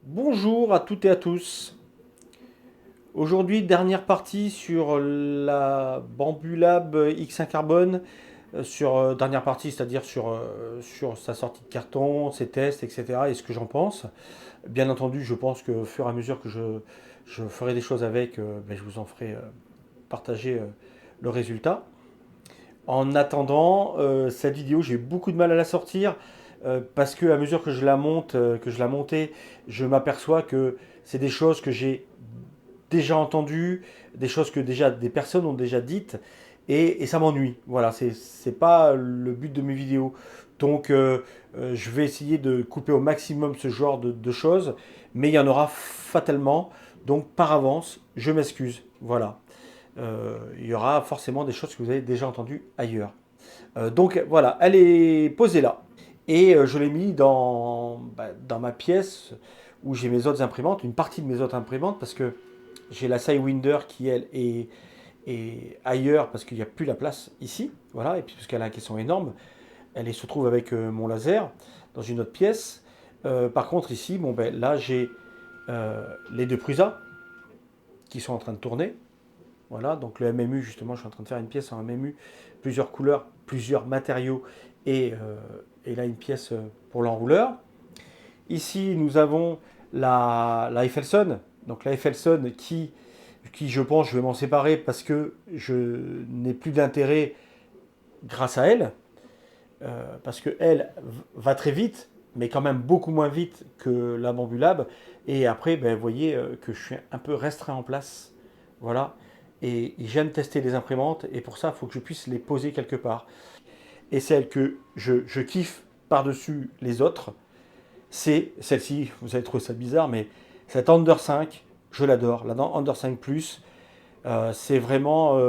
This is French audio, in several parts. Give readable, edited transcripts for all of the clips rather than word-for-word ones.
Bonjour à toutes et à tous. Aujourd'hui, dernière partie sur la Bambulab X1 Carbone, dernière partie, c'est-à-dire sur sa sortie de carton, ses tests, etc. et ce que j'en pense. Bien entendu, je pense que au fur et à mesure que je ferai des choses avec, je vous en ferai partager le résultat. En attendant, cette vidéo, j'ai beaucoup de mal à la sortir parce que à mesure que je la monte, que je la montais, je m'aperçois que c'est des choses que j'ai déjà entendues, des choses que déjà des personnes ont déjà dites, et ça m'ennuie. Voilà, c'est pas le but de mes vidéos. Donc, je vais essayer de couper au maximum ce genre de choses, mais il y en aura fatalement. Donc, par avance, je m'excuse. Voilà. Il y aura forcément des choses que vous avez déjà entendues ailleurs. Donc voilà, elle est posée là. Et je l'ai mis dans ma pièce où j'ai mes autres imprimantes, une partie de mes autres imprimantes, parce que j'ai la Sidewinder qui, elle, est ailleurs parce qu'il n'y a plus la place ici. Voilà, et puis parce qu'elle a un caisson énorme, se trouve avec mon laser dans une autre pièce. Par contre, ici, là, j'ai les deux Prusa qui sont en train de tourner. Voilà, donc le MMU, justement, je suis en train de faire une pièce en MMU, plusieurs couleurs, plusieurs matériaux, et là une pièce pour l'enrouleur. Ici, nous avons la Eifelson, donc la Eifelson qui, je pense, je vais m'en séparer parce que je n'ai plus d'intérêt grâce à elle, parce qu'elle va très vite, mais quand même beaucoup moins vite que la Bambulab. Et après, vous voyez que je suis un peu restreint en place. Voilà. Et j'aime tester les imprimantes, et pour ça, il faut que je puisse les poser quelque part. Et celle que je kiffe par-dessus les autres, c'est celle-ci. Vous allez trouver ça bizarre, mais cette Ender 5, je l'adore. La Ender 5 Plus, c'est vraiment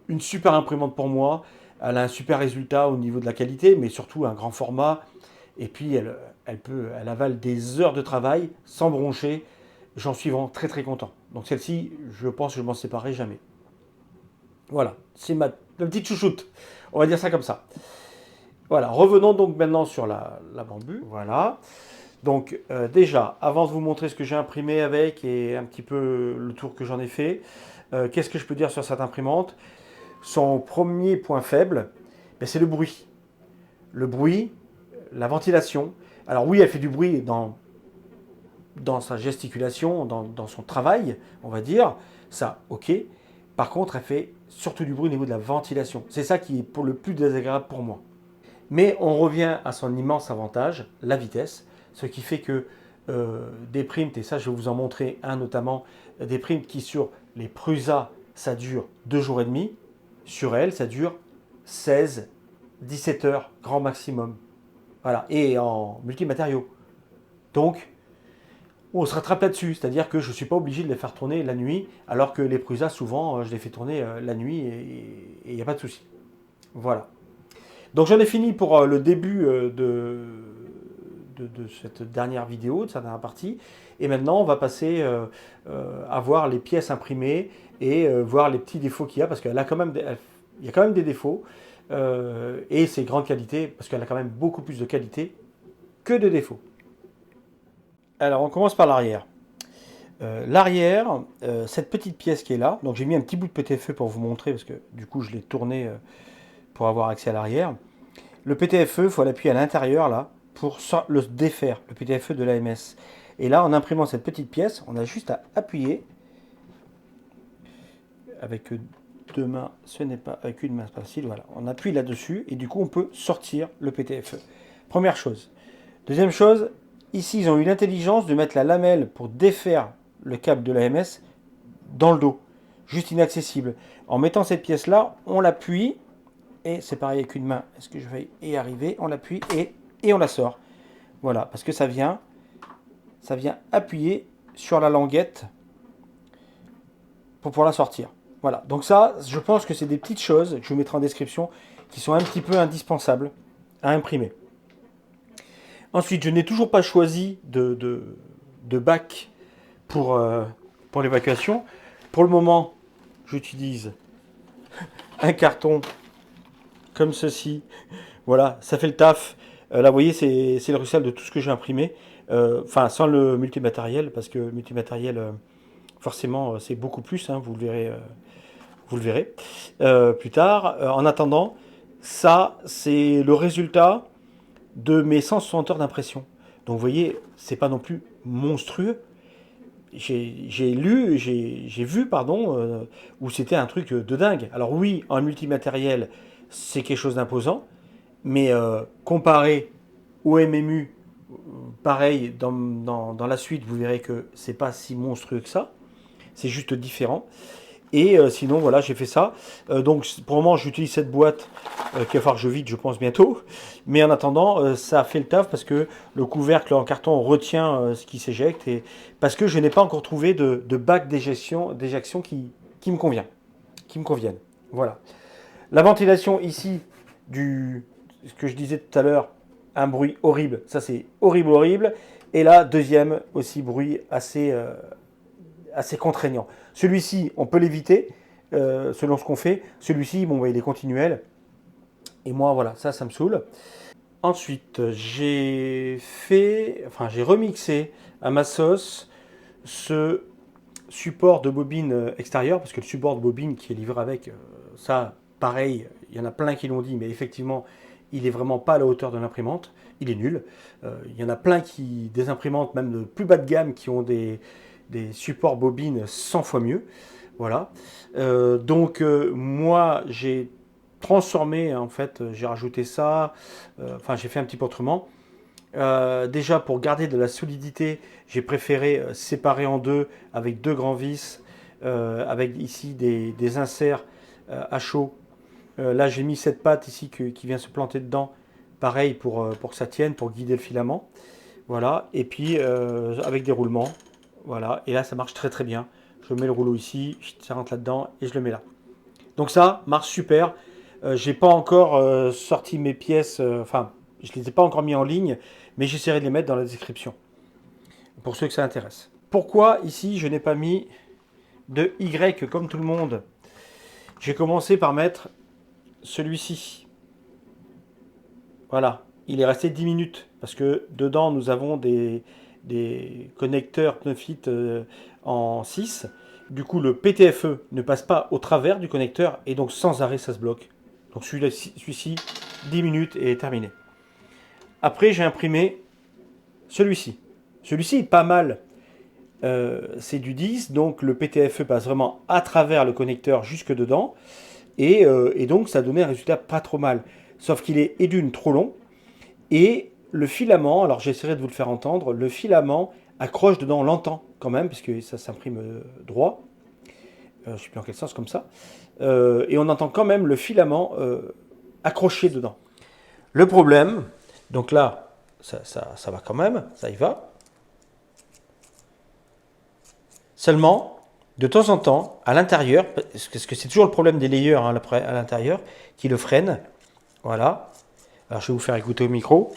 une super imprimante pour moi. Elle a un super résultat au niveau de la qualité, mais surtout un grand format. Et puis, elle avale des heures de travail sans broncher. J'en suis vraiment très très content. Donc celle-ci, je pense que je ne m'en séparerai jamais. Voilà, c'est ma petite chouchoute. On va dire ça comme ça. Voilà, revenons donc maintenant sur la bambue. Voilà. Donc déjà, avant de vous montrer ce que j'ai imprimé avec et un petit peu le tour que j'en ai fait, qu'est-ce que je peux dire sur cette imprimante? Son premier point faible, c'est le bruit. Le bruit, la ventilation. Alors oui, elle fait du bruit dans sa gesticulation, dans son travail, on va dire. Ça, ok. Par contre, elle fait surtout du bruit au niveau de la ventilation. C'est ça qui est pour le plus désagréable pour moi. Mais on revient à son immense avantage, la vitesse, ce qui fait que des prints, et ça je vais vous en montrer un notamment, des prints qui sur les Prusa, ça dure 2 jours et demi, sur elle, ça dure 16, 17 heures, grand maximum. Voilà, et en multimatériaux. Donc, on se rattrape là-dessus, c'est-à-dire que je ne suis pas obligé de les faire tourner la nuit, alors que les Prusa, souvent, je les fais tourner la nuit et il n'y a pas de souci. Voilà. Donc j'en ai fini pour le début de cette dernière vidéo, de cette dernière partie. Et maintenant, on va passer à voir les pièces imprimées et voir les petits défauts qu'il y a, parce qu'il y a quand même des défauts. Et c'est grande qualité, parce qu'elle a quand même beaucoup plus de qualité que de défauts. Alors, on commence par l'arrière. L'arrière, cette petite pièce qui est là, donc j'ai mis un petit bout de PTFE pour vous montrer, parce que du coup, je l'ai tourné pour avoir accès à l'arrière. Le PTFE, il faut l'appuyer à l'intérieur là pour le défaire, le PTFE de l'AMS. Et là, en imprimant cette petite pièce, on a juste à appuyer avec deux mains. Ce n'est pas avec une main facile. Voilà, on appuie là-dessus et du coup, on peut sortir le PTFE. Première chose. Deuxième chose, ici, ils ont eu l'intelligence de mettre la lamelle pour défaire le câble de l'AMS dans le dos, juste inaccessible. En mettant cette pièce là, on l'appuie. Et c'est pareil avec une main. Est-ce que je vais y arriver? On l'appuie et on la sort. Voilà, parce que ça vient appuyer sur la languette pour pouvoir la sortir. Voilà, donc ça, je pense que c'est des petites choses que je vous mettrai en description qui sont un petit peu indispensables à imprimer. Ensuite, je n'ai toujours pas choisi de bac pour l'évacuation. Pour le moment, j'utilise un carton comme ceci. Voilà, ça fait le taf. Là, vous voyez, c'est le résultat de tout ce que j'ai imprimé. Enfin, sans le multimatériel, parce que le multimatériel, forcément, c'est beaucoup plus, hein, vous le verrez plus tard. En attendant, ça, c'est le résultat de mes 160 heures d'impression. Donc, vous voyez, c'est pas non plus monstrueux. J'ai lu, j'ai vu, pardon, où c'était un truc de dingue. Alors oui, en multimatériel, c'est quelque chose d'imposant, mais comparé au MMU, pareil, dans la suite, vous verrez que c'est pas si monstrueux que ça. C'est juste différent. Et sinon, voilà, j'ai fait ça. Donc, pour le moment, j'utilise cette boîte qu'il va falloir que je vide, je pense, bientôt. Mais en attendant, ça fait le taf parce que le couvercle en carton retient ce qui s'éjecte et parce que je n'ai pas encore trouvé de bac d'éjection qui me convient, qui me convienne. Voilà. La ventilation ici, ce que je disais tout à l'heure, un bruit horrible. Ça, c'est horrible, horrible. Et là, deuxième aussi bruit assez contraignant. Celui-ci, on peut l'éviter selon ce qu'on fait. Celui-ci, bon, il est continuel. Et moi, voilà, ça me saoule. Ensuite, j'ai remixé à ma sauce ce support de bobine extérieure, parce que le support de bobine qui est livré avec, ça, pareil, il y en a plein qui l'ont dit, mais effectivement, il est vraiment pas à la hauteur de l'imprimante. Il est nul. Il y en a plein des imprimantes, même de plus bas de gamme, qui ont des supports bobines 100 fois mieux. Voilà. Moi, j'ai transformé, en fait, j'ai rajouté ça. Enfin, j'ai fait un petit peu autrement. Déjà, pour garder de la solidité, j'ai préféré séparer en deux avec deux grands vis, avec ici des inserts à chaud. Là, j'ai mis cette patte ici qui vient se planter dedans. Pareil pour que ça tienne, pour guider le filament. Voilà. Et puis, avec des roulements. Voilà. Et là, ça marche très très bien. Je mets le rouleau ici, ça rentre là-dedans et je le mets là. Donc ça marche super. J'ai pas encore sorti mes pièces, enfin, je les ai pas encore mis en ligne, mais j'essaierai de les mettre dans la description pour ceux que ça intéresse. Pourquoi ici je n'ai pas mis de Y comme tout le monde? J'ai commencé par mettre celui-ci. Voilà, il est resté 10 minutes parce que dedans nous avons des connecteurs Pneufit en 6. Du coup, le PTFE ne passe pas au travers du connecteur et donc sans arrêt ça se bloque. Donc celui-ci, 10 minutes et terminé. Après, j'ai imprimé celui-ci. Celui-ci est pas mal. C'est du 10, donc le PTFE passe vraiment à travers le connecteur jusque dedans. Et donc ça donnait un résultat pas trop mal. Sauf qu'il est d'une trop long. Et le filament, alors j'essaierai de vous le faire entendre, le filament accroche dedans, on l'entend quand même, puisque ça s'imprime droit. Je ne sais plus en quel sens, comme ça. Et on entend quand même le filament accroché dedans. Le problème, donc là, ça va quand même, ça y va. Seulement, de temps en temps, à l'intérieur, parce que c'est toujours le problème des layers hein, à l'intérieur, qui le freinent. Voilà. Alors je vais vous faire écouter au micro.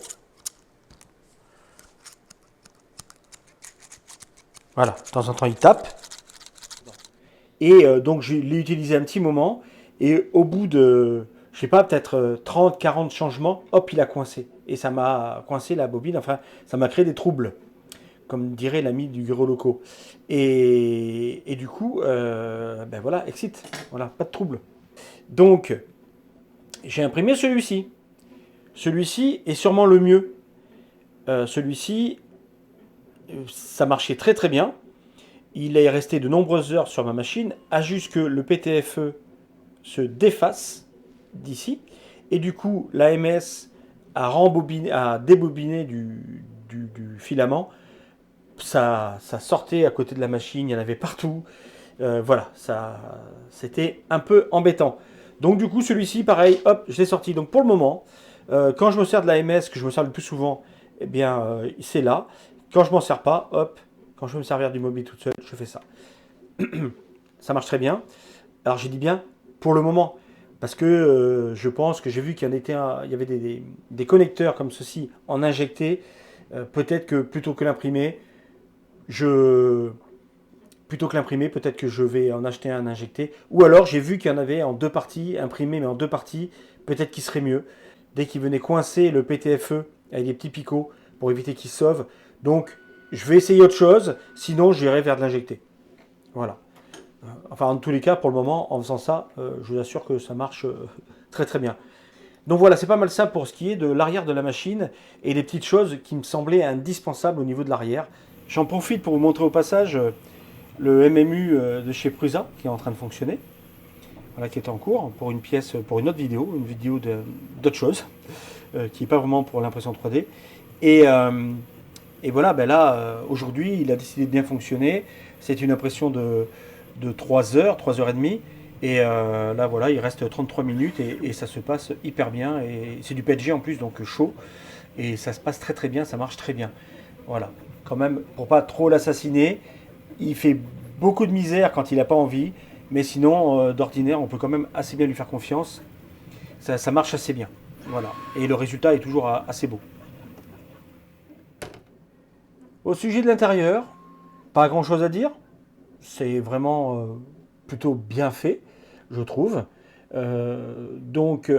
Voilà, de temps en temps il tape. Et donc je l'ai utilisé un petit moment. Et au bout de, je sais pas, peut-être 30, 40 changements, hop, il a coincé. Et ça m'a coincé la bobine, enfin, ça m'a créé des troubles, comme dirait l'ami du Gros Loco. Et du coup, ben voilà, exit. Voilà, pas de trouble. Donc, j'ai imprimé celui-ci. Celui-ci est sûrement le mieux. Celui-ci, ça marchait très très bien. Il est resté de nombreuses heures sur ma machine, à juste que le PTFE se défasse d'ici. Et du coup, l'AMS a débobiné du filament. Ça sortait à côté de la machine, il y en avait partout. Voilà, c'était un peu embêtant. Donc du coup, celui-ci, pareil, hop, je l'ai sorti. Donc pour le moment, quand je me sers de l'AMS, que je me sers le plus souvent, eh bien, c'est là. Quand je m'en sers pas, hop, quand je veux me servir du mobile toute seule, je fais ça. Ça marche très bien. Alors j'ai dit bien, pour le moment, parce que je pense que j'ai vu qu'il y avait des connecteurs comme ceci en injecté. Peut-être que plutôt que l'imprimer, peut-être que je vais en acheter un injecté. Ou alors j'ai vu qu'il y en avait en deux parties, imprimé mais en deux parties, peut-être qu'il serait mieux. Dès qu'il venait coincer le PTFE avec des petits picots pour éviter qu'il se sauve. Donc, je vais essayer autre chose, sinon j'irai vers de l'injecté. Voilà. Enfin, en tous les cas, pour le moment, en faisant ça, je vous assure que ça marche très très bien. Donc voilà, c'est pas mal ça pour ce qui est de l'arrière de la machine et les petites choses qui me semblaient indispensables au niveau de l'arrière. J'en profite pour vous montrer au passage le MMU de chez Prusa qui est en train de fonctionner, voilà, qui est en cours pour une pièce, pour une autre vidéo, d'autre chose, qui n'est pas vraiment pour l'impression 3D. Et voilà, ben là, aujourd'hui, il a décidé de bien fonctionner. C'est une impression de 3 heures, 3 heures et demie. Et là, voilà, il reste 33 minutes et ça se passe hyper bien. Et c'est du PETG en plus, donc chaud. Et ça se passe très très bien, ça marche très bien. Voilà, quand même, pour pas trop l'assassiner, il fait beaucoup de misère quand il n'a pas envie. Mais sinon, d'ordinaire, on peut quand même assez bien lui faire confiance. Ça marche assez bien. Voilà. Et le résultat est toujours assez beau. Au sujet de l'intérieur, pas grand chose à dire. C'est vraiment plutôt bien fait, je trouve. Donc,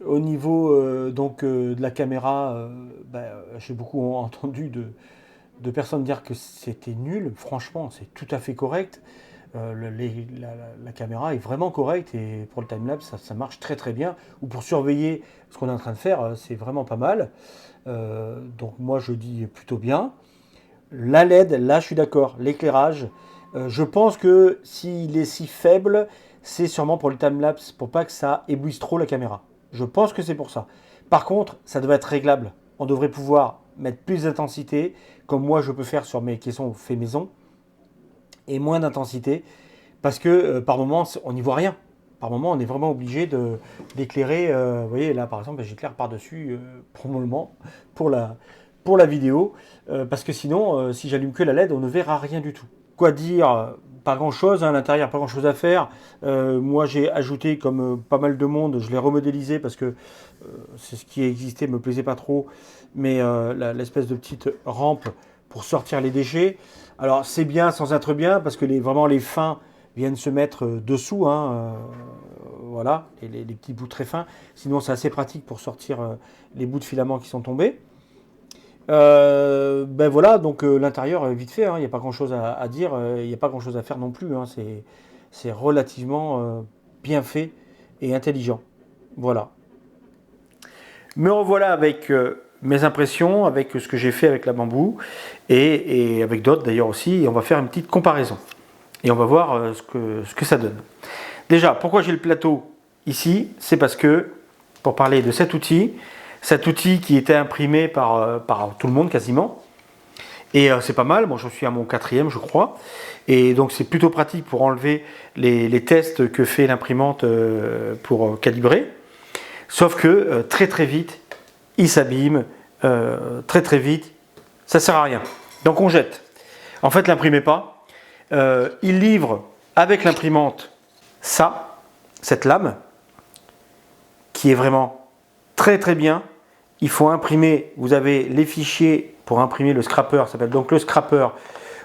au niveau de la caméra, j'ai beaucoup entendu de personnes dire que c'était nul. Franchement, c'est tout à fait correct. La caméra est vraiment correcte et pour le timelapse, ça marche très très bien. Ou pour surveiller ce qu'on est en train de faire, c'est vraiment pas mal. Donc moi, je dis plutôt bien. La LED, là je suis d'accord, l'éclairage, je pense que s'il est si faible, c'est sûrement pour le timelapse, pour pas que ça éblouisse trop la caméra. Je pense que c'est pour ça. Par contre, ça devrait être réglable. On devrait pouvoir mettre plus d'intensité, comme moi je peux faire sur mes caissons fait maison, et moins d'intensité, parce que par moment, on n'y voit rien. Par moment, on est vraiment obligé d'éclairer. Vous voyez, là par exemple, j'éclaire par-dessus pour le moment, pour la vidéo, parce que sinon, si j'allume que la LED, on ne verra rien du tout. Quoi dire? Pas grand chose, hein, à l'intérieur, pas grand chose à faire. Moi, j'ai ajouté, comme pas mal de monde, je l'ai remodélisé parce que c'est ce qui existait, me plaisait pas trop, mais l'espèce de petite rampe pour sortir les déchets. Alors, c'est bien sans être bien parce que vraiment les fins viennent se mettre dessous, hein, voilà, les petits bouts très fins. Sinon, c'est assez pratique pour sortir les bouts de filament qui sont tombés. Ben voilà, donc l'intérieur vite fait, il n'y a pas grand chose à dire, il n'y a pas grand chose à faire non plus, hein, c'est relativement bien fait et intelligent. Voilà. Me revoilà avec mes impressions, avec ce que j'ai fait avec la bambou et avec d'autres d'ailleurs aussi, et on va faire une petite comparaison. Et on va voir ce que ça donne. Déjà, pourquoi j'ai le plateau ici? C'est parce que, pour parler de cet outil qui était imprimé par tout le monde quasiment. Et c'est pas mal, moi j'en suis à mon 4e je crois. Et donc c'est plutôt pratique pour enlever les tests que fait l'imprimante pour calibrer. Sauf que très très vite, il s'abîme, très très vite, ça sert à rien. Donc on jette. En fait, l'imprimez pas. Il livre avec l'imprimante cette lame, qui est vraiment très très bien. Il faut imprimer, vous avez les fichiers pour imprimer le scrapper, ça s'appelle donc le scrapper.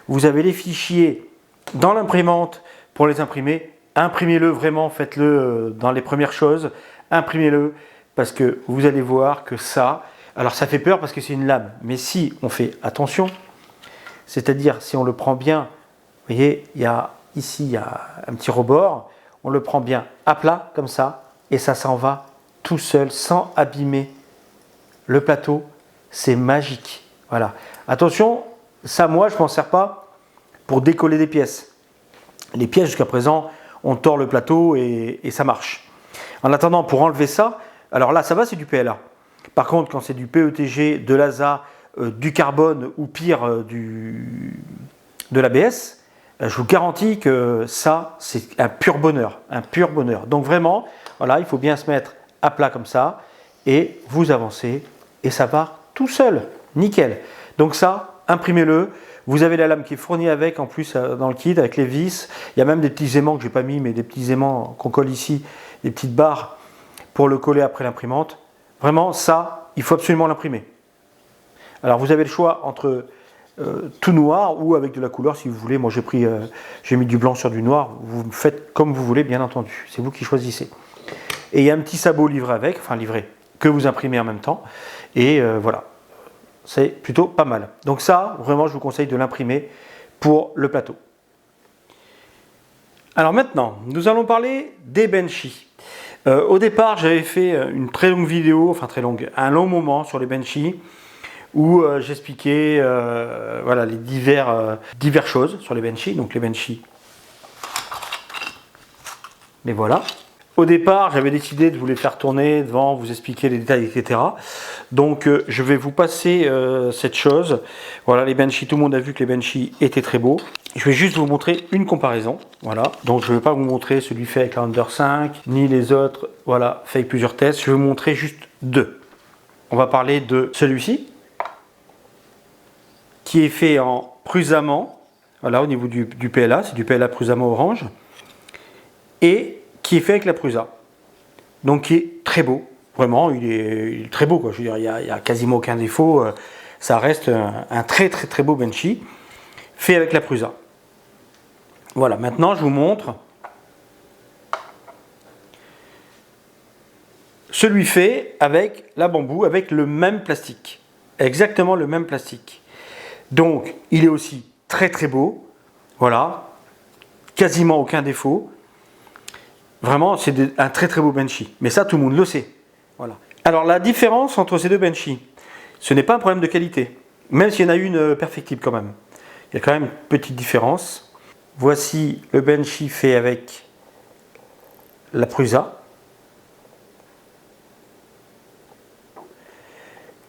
Vous avez les fichiers dans l'imprimante pour les imprimer. Imprimez-le vraiment, faites-le dans les premières choses. Imprimez-le parce que vous allez voir que ça, alors ça fait peur parce que c'est une lame, mais si on fait attention, c'est-à-dire si on le prend bien, vous voyez, ici il y a un petit rebord, on le prend bien à plat comme ça et ça s'en va tout seul sans abîmer le plateau, c'est magique. Voilà. Attention, ça moi je ne m'en sers pas pour décoller des pièces. Les pièces jusqu'à présent, on tord le plateau et ça marche. En attendant, pour enlever ça, alors là ça va, c'est du PLA. Par contre, quand c'est du PETG, de l'ASA, du carbone ou pire de l'ABS, je vous garantis que ça c'est un pur bonheur. Un pur bonheur. Donc vraiment, voilà, il faut bien se mettre à plat comme ça et vous avancez. Et ça part tout seul, nickel. Donc ça, imprimez-le. Vous avez la lame qui est fournie avec, en plus dans le kit, avec les vis. Il y a même des petits aimants que je n'ai pas mis, mais des petits aimants qu'on colle ici, des petites barres pour le coller après l'imprimante. Vraiment, ça, il faut absolument l'imprimer. Alors vous avez le choix entre tout noir ou avec de la couleur si vous voulez. Moi j'ai mis du blanc sur du noir. Vous faites comme vous voulez, bien entendu. C'est vous qui choisissez. Et il y a un petit sabot livré avec, enfin livré, que vous imprimez en même temps. Et voilà, c'est plutôt pas mal. Donc ça, vraiment, je vous conseille de l'imprimer pour le plateau. Alors maintenant, nous allons parler des benchy. Au départ, j'avais fait une très longue vidéo, enfin très longue, un long moment sur les benchy, où j'expliquais voilà, les diverses choses sur les benchy. Donc les benchy, les voilà. Au départ, j'avais décidé de vous les faire tourner devant, vous expliquer les détails, etc. Donc je vais vous passer cette chose. Voilà, les benchy, tout le monde a vu que les benchy étaient très beaux. Je vais juste vous montrer une comparaison. Voilà. Donc je ne vais pas vous montrer celui fait avec la Under 5, ni les autres, voilà, fait avec plusieurs tests. Je vais vous montrer juste deux. On va parler de celui-ci, qui est fait en Prusament. Voilà, au niveau du PLA, c'est du PLA Prusament orange. Et qui est fait avec la Prusa. Donc qui est très beau. Vraiment, il est très beau, quoi. Je veux dire, il n'y a quasiment aucun défaut. Ça reste un très beau benchy fait avec la Prusa. Voilà, maintenant je vous montre celui fait avec la bambou, avec le même plastique. Exactement le même plastique. Donc, il est aussi très beau. Voilà, quasiment aucun défaut. Vraiment, c'est un très beau benchy. Mais ça, tout le monde le sait. Voilà. Alors, la différence entre ces deux benchy, ce n'est pas un problème de qualité. Même s'il y en a une perfectible quand même. Il y a quand même une petite différence. Voici le benchy fait avec la Prusa.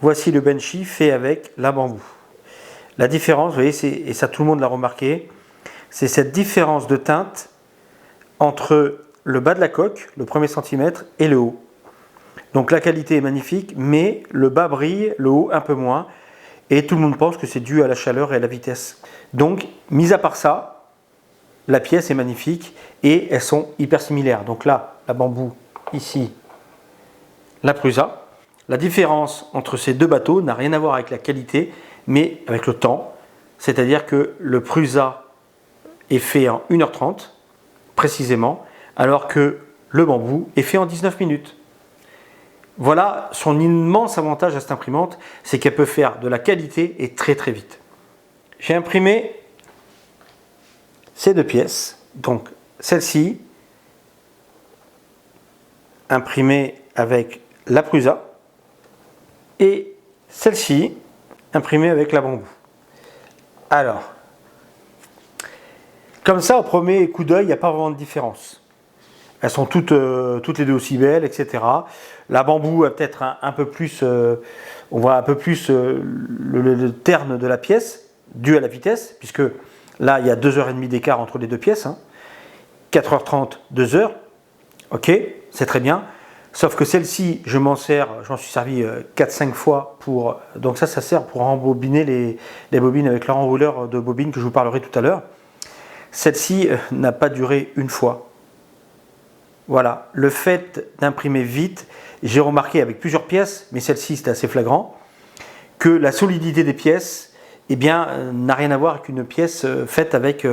Voici le benchy fait avec la bambou. La différence, vous voyez, et ça tout le monde l'a remarqué, c'est cette différence de teinte entre le bas de la coque, le premier centimètre, et le haut. Donc la qualité est magnifique, mais le bas brille, le haut un peu moins. Et tout le monde pense que c'est dû à la chaleur et à la vitesse. Donc, mis à part ça, la pièce est magnifique et elles sont hyper similaires. Donc là, la bambou, ici, la Prusa. La différence entre ces deux bateaux n'a rien à voir avec la qualité, mais avec le temps. C'est-à-dire que le Prusa est fait en 1h30, précisément, alors que le bambou est fait en 19 minutes. Voilà son immense avantage à cette imprimante, c'est qu'elle peut faire de la qualité et très vite. J'ai imprimé ces deux pièces, donc celle-ci, imprimée avec la Prusa, et celle-ci, imprimée avec la bambou. Alors, comme ça, au premier coup d'œil, il n'y a pas vraiment de différence. Elles sont toutes les deux aussi belles, etc. La bambou a peut-être un peu plus, on voit un peu plus le terne de la pièce, dû à la vitesse, puisque là, il y a 2h30 d'écart entre les deux pièces. 4h30, 2h. Ok, c'est très bien. Sauf que celle-ci, je m'en suis servi 4-5 fois pour. Donc ça sert pour rembobiner les bobines avec leur enrouleur de bobines que je vous parlerai tout à l'heure. Celle-ci n'a pas duré une fois. Voilà, le fait d'imprimer vite, j'ai remarqué avec plusieurs pièces, mais celle-ci c'était assez flagrant, que la solidité des pièces n'a rien à voir avec une pièce faite avec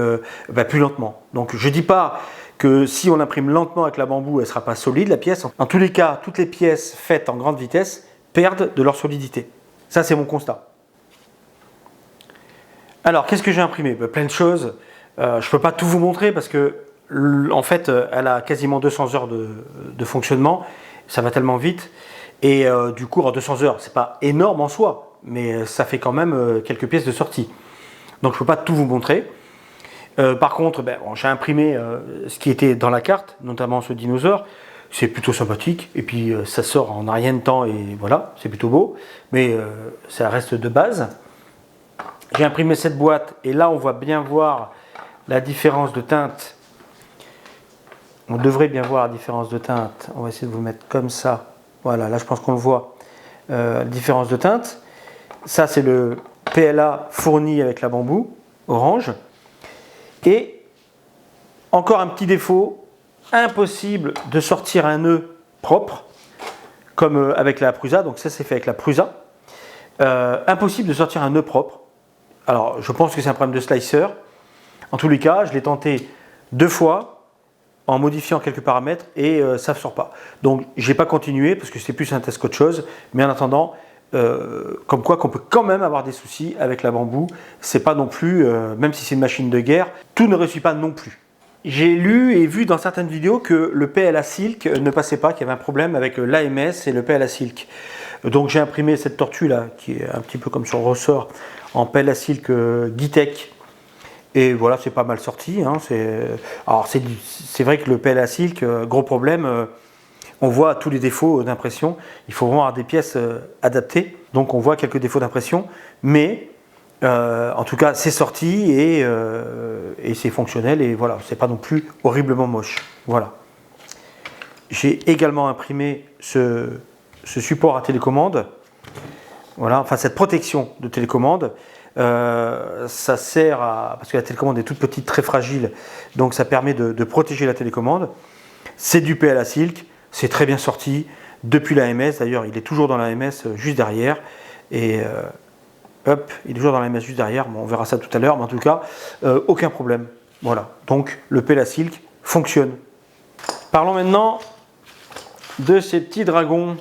plus lentement. Donc je ne dis pas que si on imprime lentement avec la bambou, elle ne sera pas solide la pièce. En tous les cas, toutes les pièces faites en grande vitesse perdent de leur solidité. Ça c'est mon constat. Alors qu'est-ce que j'ai imprimé? Plein de choses. Je ne peux pas tout vous montrer parce que en fait, elle a quasiment 200 heures de fonctionnement. Ça va tellement vite. Et du coup, en 200 heures, c'est pas énorme en soi, mais ça fait quand même quelques pièces de sortie. Donc, je ne peux pas tout vous montrer. Par contre, j'ai imprimé ce qui était dans la carte, notamment ce dinosaure. C'est plutôt sympathique. Et puis, ça sort en rien de temps et voilà, c'est plutôt beau. Mais ça reste de base. J'ai imprimé cette boîte et là, on va bien voir la différence de teinte. On devrait bien voir la différence de teinte. On va essayer de vous mettre comme ça. Voilà, là je pense qu'on le voit. La différence de teinte. Ça c'est le PLA fourni avec la bambou, orange. Et encore un petit défaut, impossible de sortir un nœud propre, comme avec la Prusa. Donc ça c'est fait avec la Prusa. Impossible de sortir un nœud propre. Alors je pense que c'est un problème de slicer. En tous les cas, je l'ai tenté 2 fois. En modifiant quelques paramètres et ça ne sort pas. Donc, je n'ai pas continué parce que c'est plus un test qu'autre chose. Mais en attendant, comme quoi qu'on peut quand même avoir des soucis avec la bambou. C'est pas non plus, même si c'est une machine de guerre, tout ne réussit pas non plus. J'ai lu et vu dans certaines vidéos que le PLA Silk ne passait pas, qu'il y avait un problème avec l'AMS et le PLA Silk. Donc j'ai imprimé cette tortue là, qui est un petit peu comme sur le ressort, en PLA Silk Gitech. Et voilà, c'est pas mal sorti. Hein, alors c'est vrai que le PLA Silk, gros problème, on voit tous les défauts d'impression. Il faut vraiment avoir des pièces adaptées. Donc on voit quelques défauts d'impression. Mais en tout cas, c'est sorti et c'est fonctionnel. Et voilà, c'est pas non plus horriblement moche. Voilà. J'ai également imprimé ce support à télécommande. Voilà, enfin cette protection de télécommande. Ça sert à... Parce que la télécommande est toute petite, très fragile. Donc ça permet de protéger la télécommande. C'est du PLA Silk. C'est très bien sorti depuis l'AMS. D'ailleurs, il est toujours dans l'AMS juste derrière. Et hop, il est toujours dans l'AMS juste derrière. Bon, on verra ça tout à l'heure. Mais en tout cas, aucun problème. Voilà. Donc, le PLA Silk fonctionne. Parlons maintenant de ces petits dragons.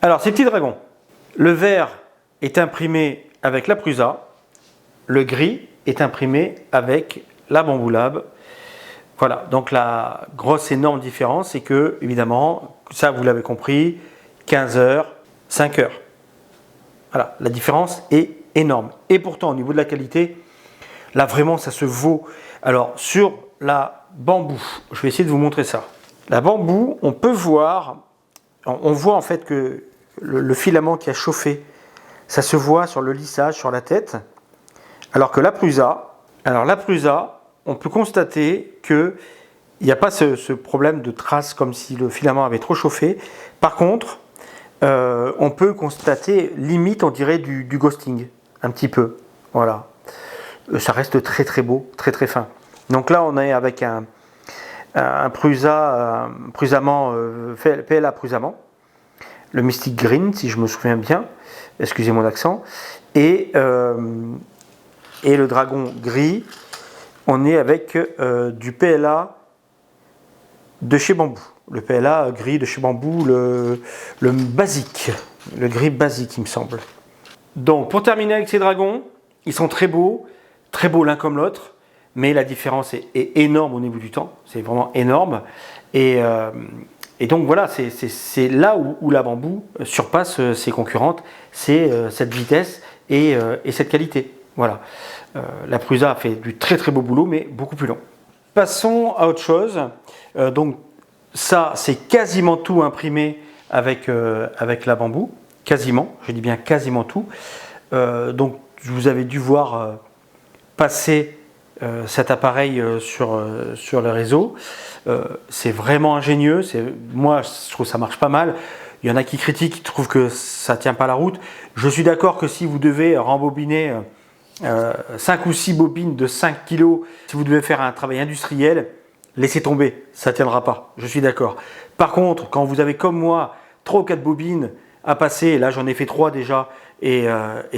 Alors, ces petits dragons. Le vert est imprimé avec la Prusa. Le gris est imprimé avec la Bambu Lab. Voilà, donc la grosse énorme différence, c'est que, évidemment, ça vous l'avez compris, 15 heures, 5 heures. Voilà, la différence est énorme. Et pourtant, au niveau de la qualité, là vraiment, ça se vaut. Alors, sur la Bambu, je vais essayer de vous montrer ça. La Bambu, on peut voir, on voit en fait que le filament qui a chauffé, ça se voit sur le lissage, sur la tête. Alors que la Prusa, on peut constater qu'il n'y a pas ce problème de traces comme si le filament avait trop chauffé. Par contre, on peut constater, limite, on dirait du ghosting, un petit peu. Voilà. Ça reste très très beau, très très fin. Donc là, on est avec un Prusamant, PLA Prusamant, le Mystic Green, si je me souviens bien. Excusez mon accent. Et le dragon gris, on est avec du PLA de chez Bambu. Le PLA gris de chez Bambu, le basique, le gris basique, il me semble. Donc, pour terminer avec ces dragons, ils sont très beaux l'un comme l'autre, mais la différence est énorme au niveau du temps. C'est vraiment énorme. Et donc, voilà, c'est là où la Bambu surpasse ses concurrentes, c'est cette vitesse et cette qualité. Voilà. La Prusa a fait du très très beau boulot, mais beaucoup plus long. Passons à autre chose. Donc ça, c'est quasiment tout imprimé avec la Bambu. Quasiment, je dis bien quasiment tout. Donc vous avez dû voir passer cet appareil sur le réseau. C'est vraiment ingénieux. Moi, je trouve que ça marche pas mal. Il y en a qui critiquent, qui trouvent que ça ne tient pas la route. Je suis d'accord que si vous devez rembobiner 5 ou 6 bobines de 5 kg, si vous devez faire un travail industriel, laissez tomber, ça ne tiendra pas, je suis d'accord. Par contre, quand vous avez comme moi 3 ou 4 bobines à passer, là j'en ai fait 3 déjà, et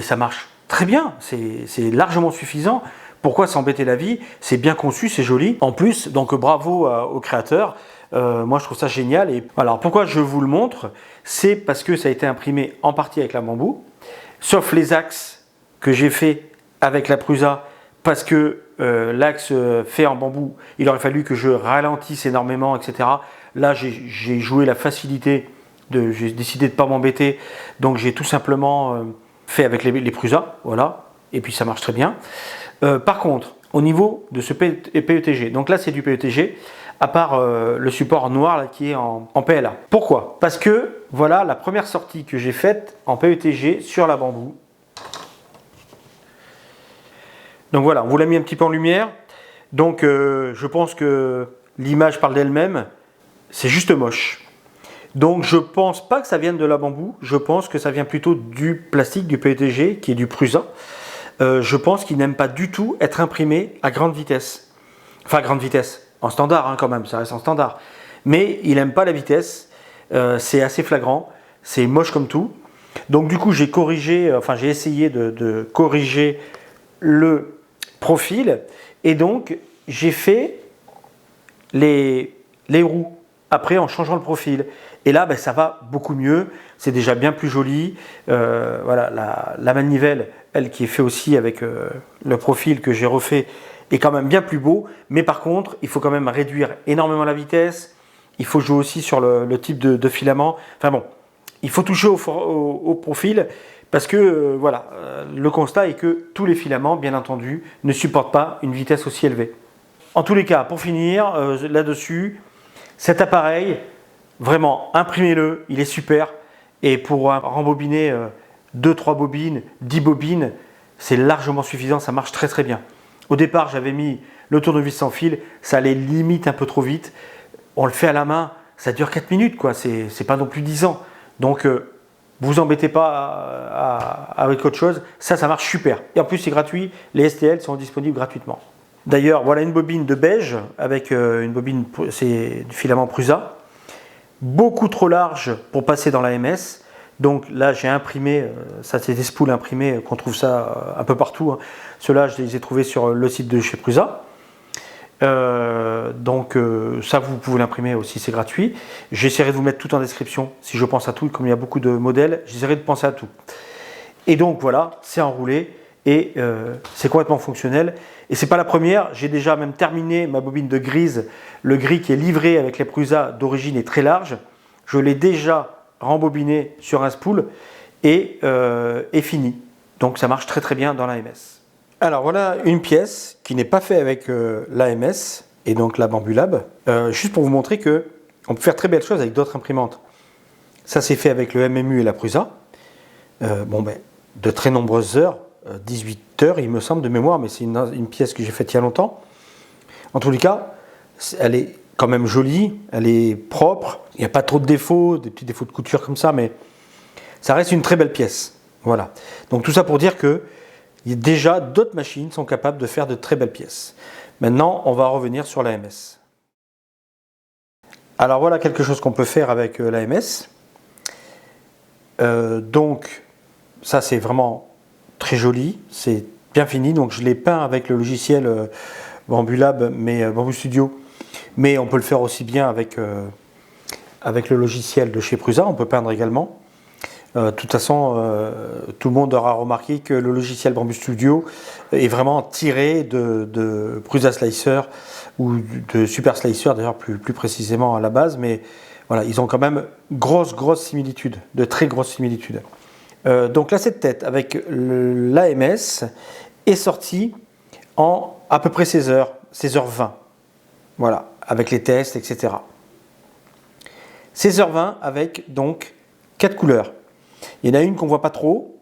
ça marche très bien, c'est largement suffisant. Pourquoi s'embêter la vie? C'est bien conçu, c'est joli. En plus, donc bravo aux créateurs, moi je trouve ça génial. Et alors pourquoi je vous le montre? C'est parce que ça a été imprimé en partie avec la Bambu, sauf les axes que j'ai fait avec la Prusa, parce que l'axe fait en Bambu, il aurait fallu que je ralentisse énormément, etc. Là, j'ai joué la facilité, j'ai décidé de ne pas m'embêter, donc j'ai tout simplement fait avec les Prusa, voilà, et puis ça marche très bien. Par contre, au niveau de ce PETG, donc là c'est du PETG, à part le support noir là, qui est en PLA. Pourquoi? Parce que voilà la première sortie que j'ai faite en PETG sur la Bambu. Donc voilà, on vous l'a mis un petit peu en lumière. Donc je pense que l'image parle d'elle-même. C'est juste moche. Donc je pense pas que ça vienne de la Bambu. Je pense que ça vient plutôt du plastique, du PETG, qui est du Prusa. Je pense qu'il n'aime pas du tout être imprimé à grande vitesse. Enfin, grande vitesse. En standard hein, quand même, ça reste en standard. Mais il n'aime pas la vitesse. C'est assez flagrant. C'est moche comme tout. Donc du coup, j'ai corrigé, enfin j'ai essayé de corriger le profil, et donc j'ai fait les roues après en changeant le profil. Et là, ben, ça va beaucoup mieux, c'est déjà bien plus joli. Voilà, la manivelle, elle qui est fait aussi avec le profil que j'ai refait, est quand même bien plus beau. Mais par contre, il faut quand même réduire énormément la vitesse. Il faut jouer aussi sur le type de filament. Enfin bon, il faut toucher au profil parce que voilà, le constat est que tous les filaments, bien entendu, ne supportent pas une vitesse aussi élevée. En tous les cas, pour finir là-dessus, cet appareil, vraiment, imprimez-le, il est super. Et pour rembobiner 2-3 bobines, 10 bobines, c'est largement suffisant, ça marche très très bien. Au départ, j'avais mis le tournevis sans fil, ça allait limite un peu trop vite. On le fait à la main, ça dure 4 minutes, quoi. C'est pas non plus 10 ans. Donc, vous embêtez pas avec autre chose, ça marche super. Et en plus, c'est gratuit, les STL sont disponibles gratuitement. D'ailleurs, voilà une bobine de beige avec une bobine, c'est du filament Prusa. Beaucoup trop large pour passer dans la MS. Donc là, j'ai imprimé, ça c'est des spools imprimés qu'on trouve ça un peu partout. Hein. Ceux-là, je les ai trouvés sur le site de chez Prusa. Donc ça, vous pouvez l'imprimer aussi, c'est gratuit. J'essaierai de vous mettre tout en description si je pense à tout. Comme il y a beaucoup de modèles, j'essaierai de penser à tout. Et donc voilà, c'est enroulé et c'est complètement fonctionnel. Et c'est pas la première, j'ai déjà même terminé ma bobine de grise. Le gris qui est livré avec les Prusa d'origine est très large. Je l'ai déjà rembobiné sur un spool et fini. Donc ça marche très très bien dans l'AMS. Alors voilà une pièce qui n'est pas faite avec l'AMS et donc la Bambulab. Juste pour vous montrer que on peut faire très belles choses avec d'autres imprimantes. Ça c'est fait avec le MMU et la Prusa. De très nombreuses heures, 18 heures il me semble de mémoire, mais c'est une pièce que j'ai faite il y a longtemps. En tous les cas, elle est quand même jolie, elle est propre, il n'y a pas trop de défauts, des petits défauts de couture comme ça, mais ça reste une très belle pièce. Voilà. Donc tout ça pour dire que déjà d'autres machines sont capables de faire de très belles pièces. Maintenant, on va revenir sur l'AMS. Alors voilà quelque chose qu'on peut faire avec l'AMS. Donc ça c'est vraiment très joli, c'est bien fini. Donc je l'ai peint avec le logiciel Bambulab, mais Bamboo Studio. Mais on peut le faire aussi bien avec le logiciel de chez Prusa, on peut peindre également. De toute façon, tout le monde aura remarqué que le logiciel Bamboo Studio est vraiment tiré de Prusa Slicer ou de Super Slicer, d'ailleurs plus précisément à la base. Mais voilà, ils ont quand même grosses similitudes, de très grosses similitudes. Donc là, cette tête avec l'AMS est sortie en à peu près 16 heures, 16h20. Voilà, avec les tests, etc. 16h20 avec donc 4 couleurs. Il y en a une qu'on ne voit pas trop.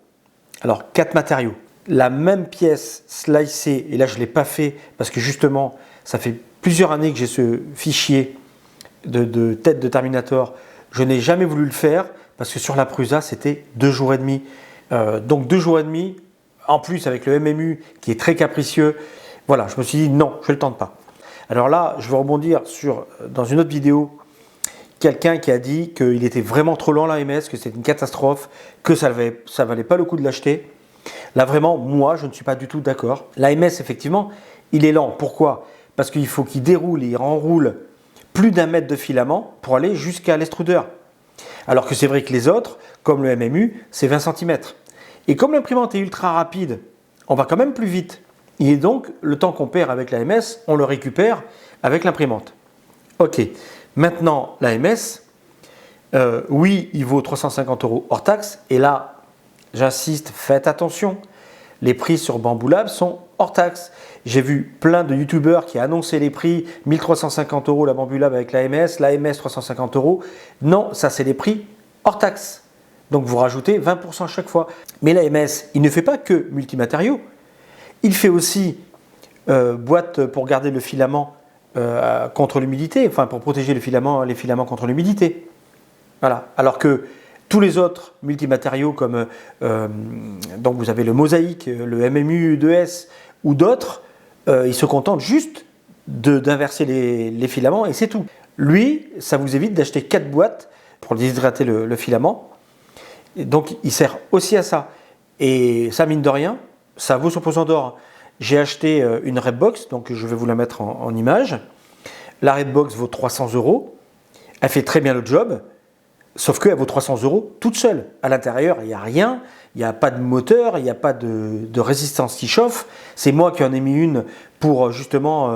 Alors, 4 matériaux. La même pièce slicée, et là je ne l'ai pas fait parce que justement, ça fait plusieurs années que j'ai ce fichier de tête de Terminator. Je n'ai jamais voulu le faire parce que sur la Prusa, c'était 2 jours et demi. Donc 2 jours et demi, en plus avec le MMU qui est très capricieux. Voilà, je me suis dit non, je ne le tente pas. Alors là, je vais rebondir dans une autre vidéo, quelqu'un qui a dit qu'il était vraiment trop lent l'AMS, que c'était une catastrophe, que ça valait pas le coup de l'acheter. Là vraiment, moi, je ne suis pas du tout d'accord. L'AMS, effectivement, il est lent. Pourquoi? Parce qu'il faut qu'il déroule et il renroule plus d'1 mètre de filament pour aller jusqu'à l'extrudeur. Alors que c'est vrai que les autres, comme le MMU, c'est 20 cm. Et comme l'imprimante est ultra rapide, on va quand même plus vite. Et donc, le temps qu'on perd avec l'AMS, on le récupère avec l'imprimante. Ok, maintenant l'AMS, oui, il vaut 350 € hors taxe. Et là, j'insiste, faites attention. Les prix sur Bambulab sont hors taxe. J'ai vu plein de youtubeurs qui annonçaient les prix 1350 € la Bambulab avec l'AMS 350 €. Non, ça c'est les prix hors taxe. Donc vous rajoutez 20% chaque fois. Mais l'AMS, il ne fait pas que multimatériaux. Il fait aussi boîte pour garder le filament contre l'humidité, enfin pour protéger les filaments contre l'humidité. Voilà. Alors que tous les autres multimatériaux comme donc vous avez le Mosaïque, le MMU 2S ou d'autres, ils se contentent juste d'inverser les filaments et c'est tout. Lui, ça vous évite d'acheter 4 boîtes pour déshydrater le filament. Et donc il sert aussi à ça. Et ça, mine de rien, ça vaut son pesant d'or. J'ai acheté une Redbox, donc je vais vous la mettre en image. La Redbox vaut 300 €. Elle fait très bien le job, sauf qu'elle vaut 300 € toute seule. À l'intérieur, il n'y a rien, il n'y a pas de moteur, il n'y a pas de résistance qui chauffe. C'est moi qui en ai mis une pour justement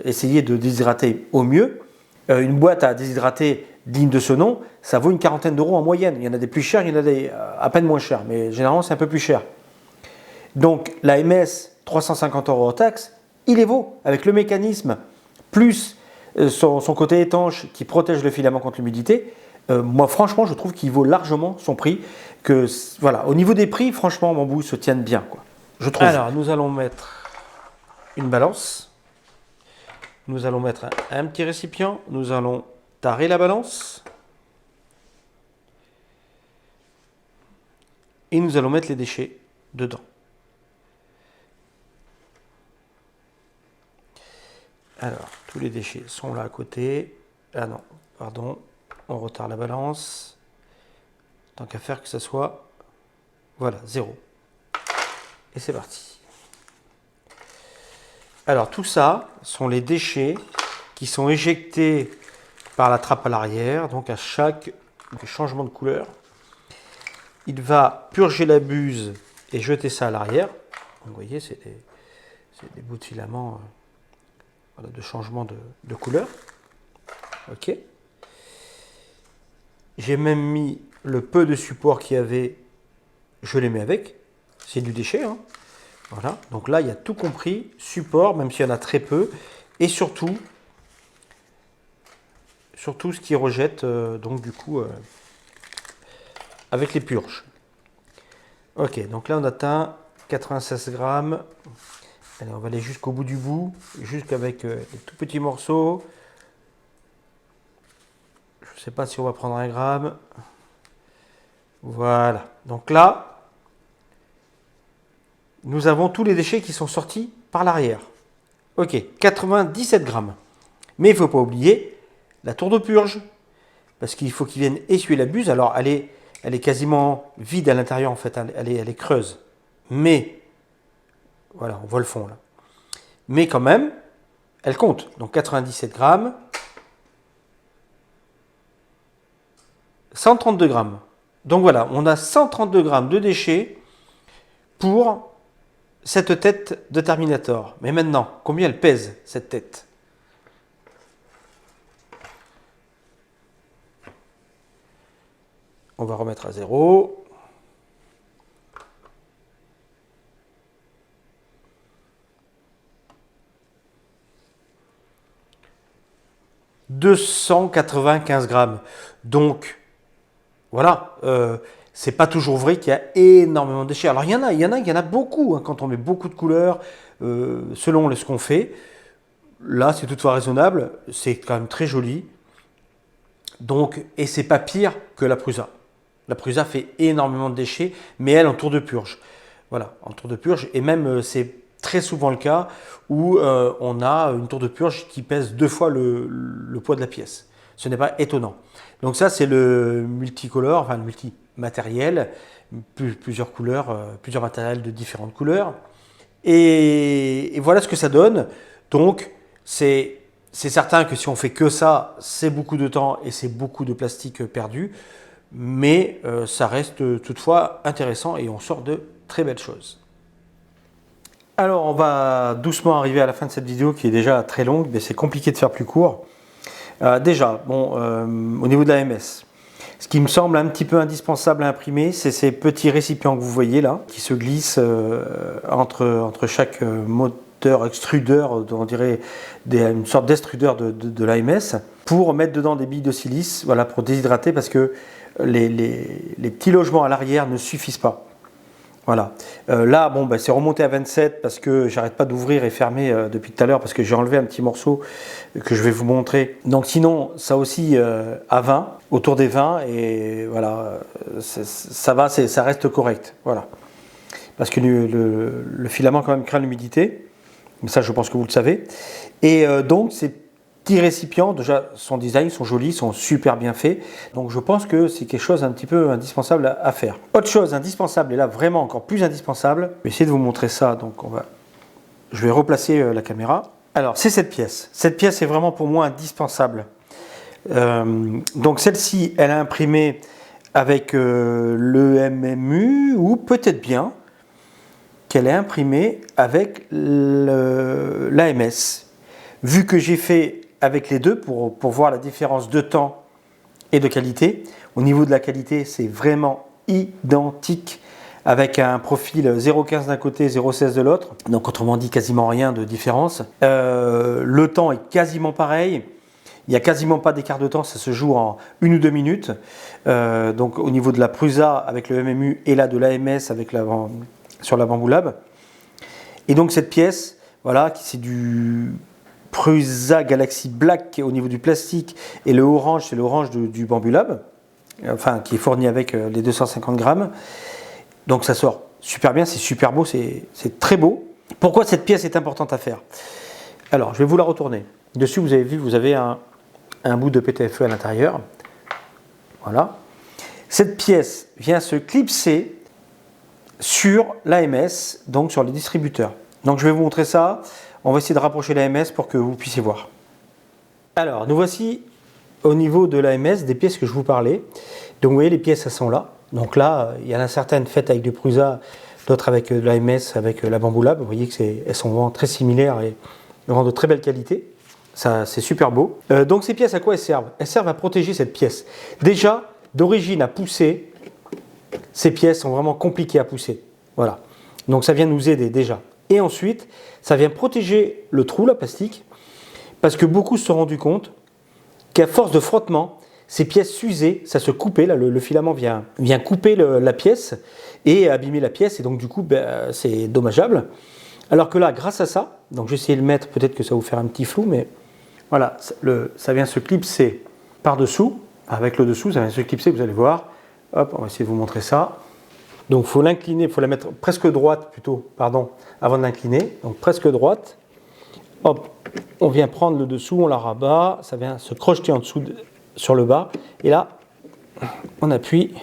essayer de déshydrater au mieux. Une boîte à déshydrater digne de ce nom, ça vaut une quarantaine d'euros en moyenne. Il y en a des plus chers, il y en a des à peine moins chers, mais généralement c'est un peu plus cher. Donc la MS, 350 € hors taxe, il les vaut avec le mécanisme, plus son côté étanche qui protège le filament contre l'humidité. Moi franchement je trouve qu'il vaut largement son prix. Voilà, au niveau des prix, franchement Bambou se tiennent bien, quoi, je trouve. Alors nous allons mettre une balance. Nous allons mettre un petit récipient, nous allons tarer la balance et nous allons mettre les déchets dedans. Alors, tous les déchets sont là à côté. Ah non, pardon, on retarde la balance. Tant qu'à faire que ça soit, voilà, 0. Et c'est parti. Alors tout ça sont les déchets qui sont éjectés par la trappe à l'arrière. Donc à chaque changement de couleur, il va purger la buse et jeter ça à l'arrière. Vous voyez, c'est des bouts de filament voilà, de changement de couleur. Ok. J'ai même mis le peu de support qu'il y avait, je les mets avec. C'est du déchet, hein. Voilà, donc là il y a tout compris, support, même s'il y en a très peu, et surtout ce qui rejette donc du coup avec les purges. Ok, donc là on atteint 96 grammes. Allez, on va aller jusqu'au bout du bout, jusqu'avec les tout petits morceaux. Je ne sais pas si on va prendre 1 gramme. Voilà, donc là nous avons tous les déchets qui sont sortis par l'arrière. Ok, 97 grammes. Mais il ne faut pas oublier la tour de purge. Parce qu'il faut qu'ils viennent essuyer la buse. Alors, elle est quasiment vide à l'intérieur, en fait. Elle est creuse. Mais, voilà, on voit le fond, là. Mais quand même, elle compte. Donc, 97 grammes. 132 grammes. Donc, voilà, on a 132 grammes de déchets pour cette tête de Terminator. Mais maintenant, combien elle pèse, cette tête ? On va remettre à 0. « 295 grammes. Donc, voilà, c'est pas toujours vrai qu'il y a énormément de déchets. Alors, il y en a beaucoup, hein, quand on met beaucoup de couleurs, selon ce qu'on fait. Là, c'est toutefois raisonnable. C'est quand même très joli. Donc, et c'est pas pire que la Prusa. La Prusa fait énormément de déchets, mais elle en tour de purge. Voilà, en tour de purge. Et même, c'est très souvent le cas où on a une tour de purge qui pèse 2 fois le poids de la pièce. Ce n'est pas étonnant. Donc ça, c'est le multicolore, enfin le multimatériel, plusieurs couleurs, plusieurs matériels de différentes couleurs. Et voilà ce que ça donne. Donc, c'est certain que si on fait que ça, c'est beaucoup de temps et c'est beaucoup de plastique perdu. Mais ça reste toutefois intéressant et on sort de très belles choses. Alors, on va doucement arriver à la fin de cette vidéo qui est déjà très longue, mais c'est compliqué de faire plus court. Déjà, bon, au niveau de la MS, ce qui me semble un petit peu indispensable à imprimer, c'est ces petits récipients que vous voyez là, qui se glissent entre chaque moteur extrudeur, on dirait une sorte d'extrudeur de l'AMS, pour mettre dedans des billes de silice, voilà, pour déshydrater, parce que les petits logements à l'arrière ne suffisent pas. Voilà. Là, bon, c'est remonté à 27 parce que j'arrête pas d'ouvrir et fermer depuis tout à l'heure parce que j'ai enlevé un petit morceau que je vais vous montrer. Donc sinon, ça aussi à 20, autour des 20 et voilà, ça va, ça reste correct. Voilà. Parce que le filament quand même craint l'humidité. Mais ça, je pense que vous le savez. Et donc, ces petits récipients, déjà, son design, sont jolis, sont super bien faits. Donc, je pense que c'est quelque chose un petit peu indispensable à faire. Autre chose indispensable, et là, vraiment encore plus indispensable, je vais essayer de vous montrer ça. Donc, je vais replacer la caméra. Alors, c'est cette pièce. Cette pièce est vraiment pour moi indispensable. Donc celle-ci, elle a imprimé avec le MMU, ou peut-être bien qu'elle est imprimée avec l'AMS. Vu que j'ai fait avec les deux pour voir la différence de temps et de qualité, au niveau de la qualité, c'est vraiment identique avec un profil 0,15 d'un côté, 0,16 de l'autre. Donc autrement dit, quasiment rien de différence. Le temps est quasiment pareil. Il n'y a quasiment pas d'écart de temps, ça se joue en 1 ou 2 minutes. Donc au niveau de la Prusa avec le MMU et là de l'AMS avec sur la Bamboo Lab. Et donc cette pièce, voilà, c'est du Prusa Galaxy Black au niveau du plastique, et le orange, c'est l'orange du Bamboo Lab, enfin qui est fourni avec les 250 grammes. Donc ça sort super bien, c'est super beau, c'est très beau. Pourquoi cette pièce est importante à faire? Alors je vais vous la retourner. Dessus, vous avez vu, vous avez un bout de PTFE à l'intérieur. Voilà. Cette pièce vient se clipser sur l'AMS, donc sur les distributeurs. Donc je vais vous montrer ça. On va essayer de rapprocher l'AMS pour que vous puissiez voir. Alors, nous voici au niveau de l'AMS, des pièces que je vous parlais. Donc vous voyez, les pièces, elles sont là. Donc là, il y en a certaines faites avec du Prusa, d'autres avec de l'AMS, avec la Bamboo Lab. Vous voyez qu'elles sont vraiment très similaires et vraiment de très belle qualité. Ça, c'est super beau. Donc ces pièces, à quoi elles servent? Elles servent à protéger cette pièce. Déjà, d'origine à pousser, ces pièces sont vraiment compliquées à pousser. Voilà. Donc ça vient nous aider déjà. Et ensuite, ça vient protéger le trou, la plastique, parce que beaucoup se sont rendus compte qu'à force de frottement, ces pièces s'usaient, ça se coupait, là, le filament vient couper la pièce et abîmer la pièce, et donc du coup, c'est dommageable. Alors que là, grâce à ça, donc je vais essayer de le mettre, peut-être que ça va vous faire un petit flou, mais voilà, ça vient se clipser par-dessous, avec le dessous, ça vient se clipser, vous allez voir. Hop, on va essayer de vous montrer ça. Donc il faut l'incliner, il faut la mettre presque droite plutôt, pardon, avant de l'incliner. Donc presque droite. Hop, on vient prendre le dessous, on la rabat, ça vient se crocheter en dessous sur le bas. Et là, on appuie.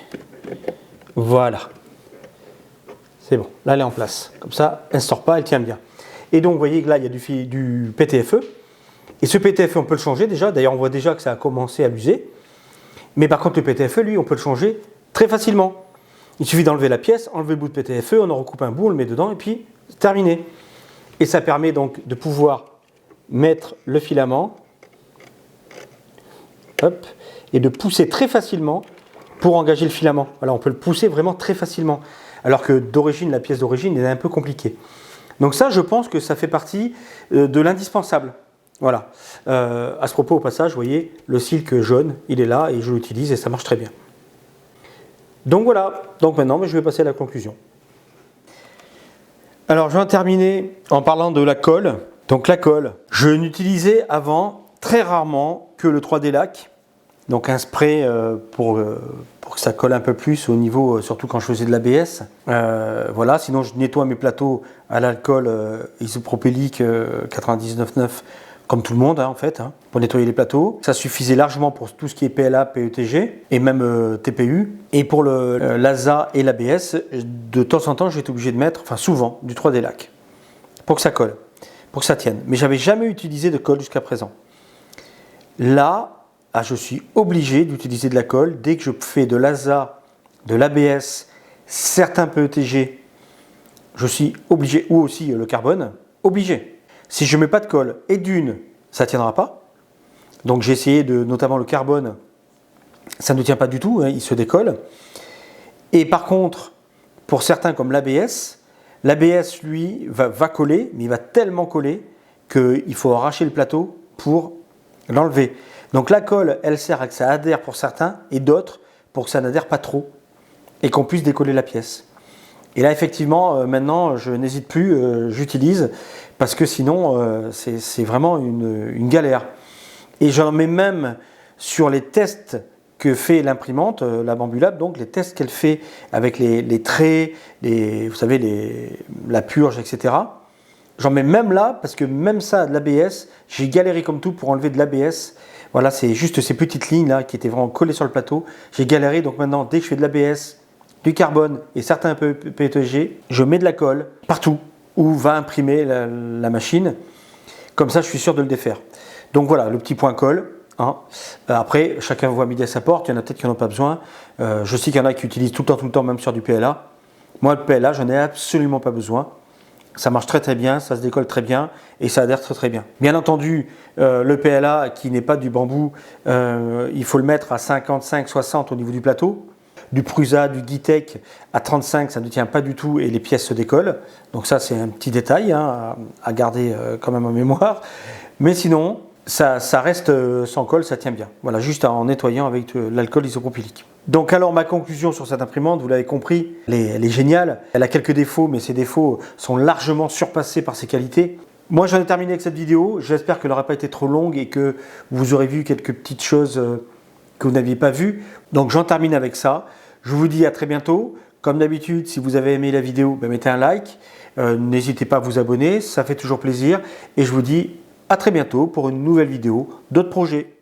Voilà. C'est bon, là elle est en place. Comme ça, elle ne sort pas, elle tient bien. Et donc vous voyez que là, il y a du PTFE. Et ce PTFE, on peut le changer déjà. D'ailleurs, on voit déjà que ça a commencé à l'user. Mais par contre, le PTFE, lui, on peut le changer très facilement. Il suffit d'enlever la pièce, enlever le bout de PTFE, on en recoupe un bout, on le met dedans et puis c'est terminé. Et ça permet donc de pouvoir mettre le filament, hop, et de pousser très facilement pour engager le filament. Voilà, on peut le pousser vraiment très facilement. Alors que d'origine, la pièce d'origine est un peu compliquée. Donc ça, je pense que ça fait partie de l'indispensable. Voilà. À ce propos, au passage, vous voyez, le silk jaune, il est là et je l'utilise et ça marche très bien. Donc voilà, donc maintenant je vais passer à la conclusion. Alors je vais en terminer en parlant de la colle. Donc la colle, je n'utilisais avant très rarement que le 3D lac. Donc un spray pour que ça colle un peu plus au niveau, surtout quand je faisais de l'ABS. Voilà, sinon je nettoie mes plateaux à l'alcool isopropylique 99,9 comme tout le monde en fait, pour nettoyer les plateaux. Ça suffisait largement pour tout ce qui est PLA, PETG et même TPU. Et pour l'ASA et l'ABS, de temps en temps j'étais obligé de mettre, enfin souvent, du 3D lac pour que ça colle, pour que ça tienne. Mais j'avais jamais utilisé de colle jusqu'à présent. Là, je suis obligé d'utiliser de la colle dès que je fais de l'ASA, de l'ABS, certains PETG, je suis obligé, ou aussi le carbone, obligé. Si je ne mets pas de colle, et d'une, ça ne tiendra pas. Donc j'ai essayé notamment le carbone, ça ne tient pas du tout, il se décolle. Et par contre, pour certains comme l'ABS, lui va coller, mais il va tellement coller qu'il faut arracher le plateau pour l'enlever. Donc la colle, elle sert à que ça adhère pour certains et d'autres pour que ça n'adhère pas trop et qu'on puisse décoller la pièce. Et là, effectivement, maintenant, je n'hésite plus, j'utilise parce que sinon, c'est vraiment une galère. Et j'en mets même sur les tests que fait l'imprimante, la Bamboo Lab, donc les tests qu'elle fait avec les traits, vous savez, la purge, etc. J'en mets même là parce que même ça, de l'ABS, j'ai galéré comme tout pour enlever de l'ABS. Voilà, c'est juste ces petites lignes là qui étaient vraiment collées sur le plateau. J'ai galéré, donc maintenant, dès que je fais de l'ABS, du carbone et certains PETG, je mets de la colle partout où va imprimer la machine. Comme ça, je suis sûr de le défaire. Donc voilà, le petit point colle. hein. Après, chacun voit midi à sa porte, il y en a peut-être qui n'en ont pas besoin. Je sais qu'il y en a qui utilisent tout le temps, même sur du PLA. Moi, le PLA, j'en ai absolument pas besoin. Ça marche très bien, ça se décolle très bien et ça adhère très bien. Bien entendu, le PLA qui n'est pas du bambou, il faut le mettre à 55-60 au niveau du plateau. Du Prusa, du Gitek à 35, ça ne tient pas du tout et les pièces se décollent. Donc ça, c'est un petit détail hein, à garder quand même en mémoire. Mais sinon, ça reste sans colle, ça tient bien. Voilà, juste en nettoyant avec l'alcool isopropylique. Donc alors ma conclusion sur cette imprimante, vous l'avez compris, elle est géniale. Elle a quelques défauts, mais ces défauts sont largement surpassés par ses qualités. Moi j'en ai terminé avec cette vidéo, j'espère qu'elle n'aura pas été trop longue et que vous aurez vu quelques petites choses que vous n'aviez pas vues. Donc j'en termine avec ça. Je vous dis à très bientôt. Comme d'habitude, si vous avez aimé la vidéo, mettez un like. N'hésitez pas à vous abonner, ça fait toujours plaisir. Et je vous dis à très bientôt pour une nouvelle vidéo, d'autres projets.